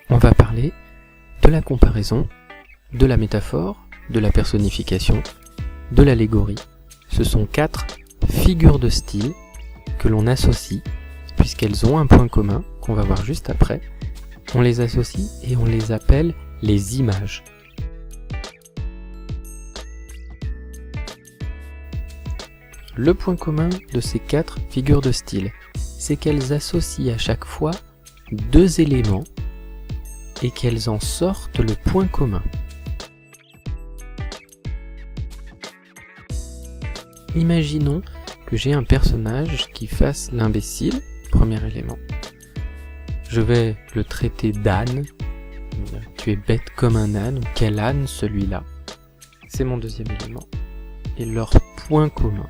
on va parler de la comparaison, de la métaphore, de la personnification, de l'allégorie. Ce sont 4 figures de style que l'on associe, puisqu'elles ont un point commun, qu'on va voir juste après. On les associe et on les appelle les images. Le point commun de ces 4 figures de style, c'est qu'elles associent à chaque fois 2 éléments et qu'elles en sortent le point commun. Imaginons que j'ai un personnage qui fasse l'imbécile, premier élément. Je vais le traiter d'âne. Tu es bête comme un âne, ou quel âne celui-là? C'est mon deuxième élément. Et leur point commun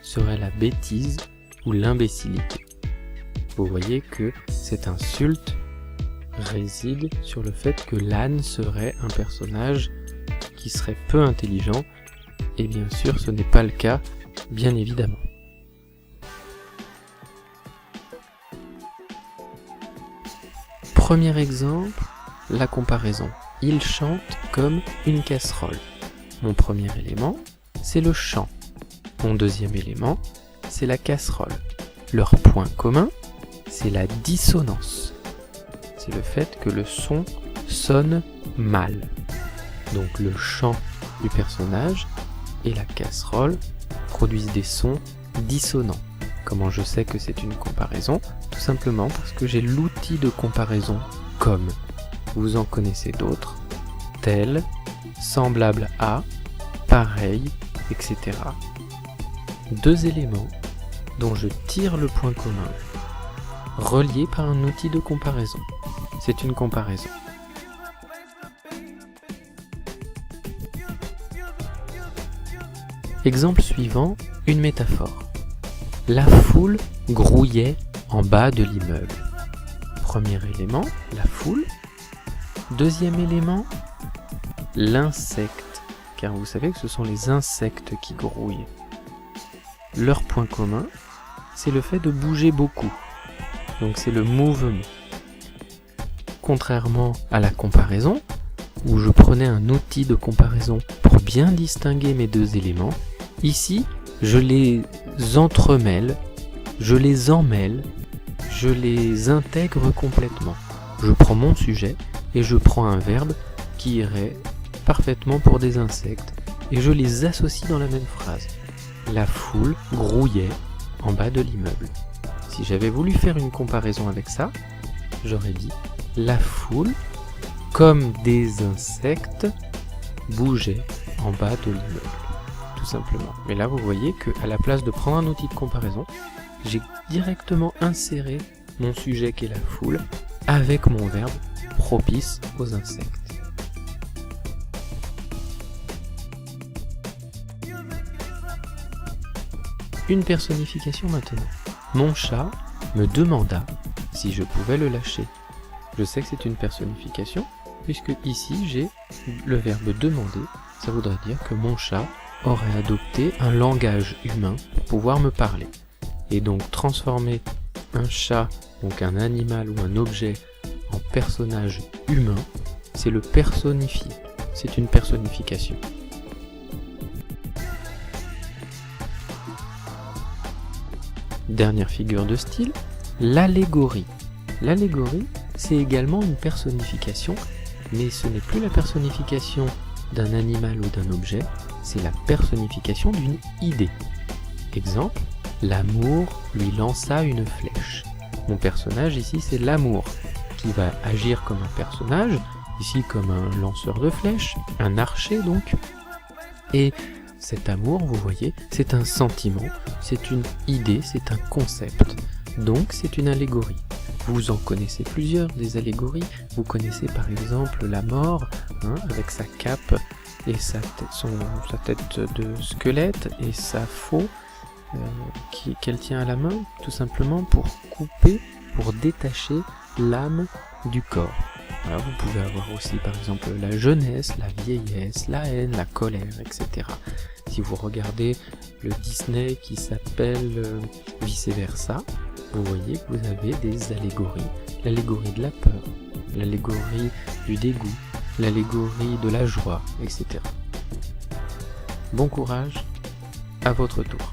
serait la bêtise ou l'imbécilité. Vous voyez que cette insulte réside sur le fait que l'âne serait un personnage qui serait peu intelligent, et bien sûr ce n'est pas le cas, bien évidemment. Premier exemple, la comparaison. Il chante comme une casserole. Mon premier élément, c'est le chant. Mon deuxième élément, c'est la casserole. Leur point commun, c'est la dissonance. C'est le fait que le son sonne mal. Donc le chant du personnage et la casserole produisent des sons dissonants. Comment je sais que c'est une comparaison? Tout simplement parce que j'ai l'outil de comparaison comme. Vous en connaissez d'autres, tel, semblable à, pareil, etc. 2 éléments dont je tire le point commun, reliés par un outil de comparaison. C'est une comparaison. Exemple suivant, une métaphore. La foule grouillait en bas de l'immeuble. Premier élément, la foule. Deuxième élément, l'insecte, car vous savez que ce sont les insectes qui grouillent. Leur point commun, c'est le fait de bouger beaucoup. Donc c'est le mouvement. Contrairement à la comparaison, où je prenais un outil de comparaison pour bien distinguer mes 2 éléments, ici, je les entremêle, je les emmêle, je les intègre complètement. Je prends mon sujet et je prends un verbe qui irait parfaitement pour des insectes et je les associe dans la même phrase. La foule grouillait en bas de l'immeuble. Si j'avais voulu faire une comparaison avec ça, j'aurais dit la foule, comme des insectes, bougeait en bas de l'immeuble. Tout simplement. Mais là, vous voyez qu'à la place de prendre un outil de comparaison, j'ai directement inséré mon sujet qui est la foule avec mon verbe propice aux insectes. Une personnification maintenant. Mon chat me demanda si je pouvais le lâcher. Je sais que c'est une personnification, puisque ici j'ai le verbe demander. Ça voudrait dire que mon chat aurait adopté un langage humain pour pouvoir me parler. Et donc transformer un chat, donc un animal ou un objet, en personnage humain, c'est le personnifier. C'est une personnification. Dernière figure de style, l'allégorie. L'allégorie, c'est également une personnification, mais ce n'est plus la personnification d'un animal ou d'un objet, c'est la personnification d'une idée. Exemple, l'amour lui lança une flèche. Mon personnage ici, c'est l'amour, qui va agir comme un personnage, ici comme un lanceur de flèches, un archer donc. Et cet amour, vous voyez, c'est un sentiment, c'est une idée, c'est un concept. Donc c'est une allégorie. Vous en connaissez plusieurs des allégories. Vous connaissez par exemple la mort, avec sa cape et sa tête de squelette et sa faux qu'elle tient à la main, tout simplement pour couper, pour détacher l'âme du corps. Voilà, vous pouvez avoir aussi par exemple la jeunesse, la vieillesse, la haine, la colère, etc. Si vous regardez le Disney qui s'appelle Vice Versa, vous voyez que vous avez des allégories. L'allégorie de la peur, l'allégorie du dégoût, l'allégorie de la joie, etc. Bon courage, à votre tour.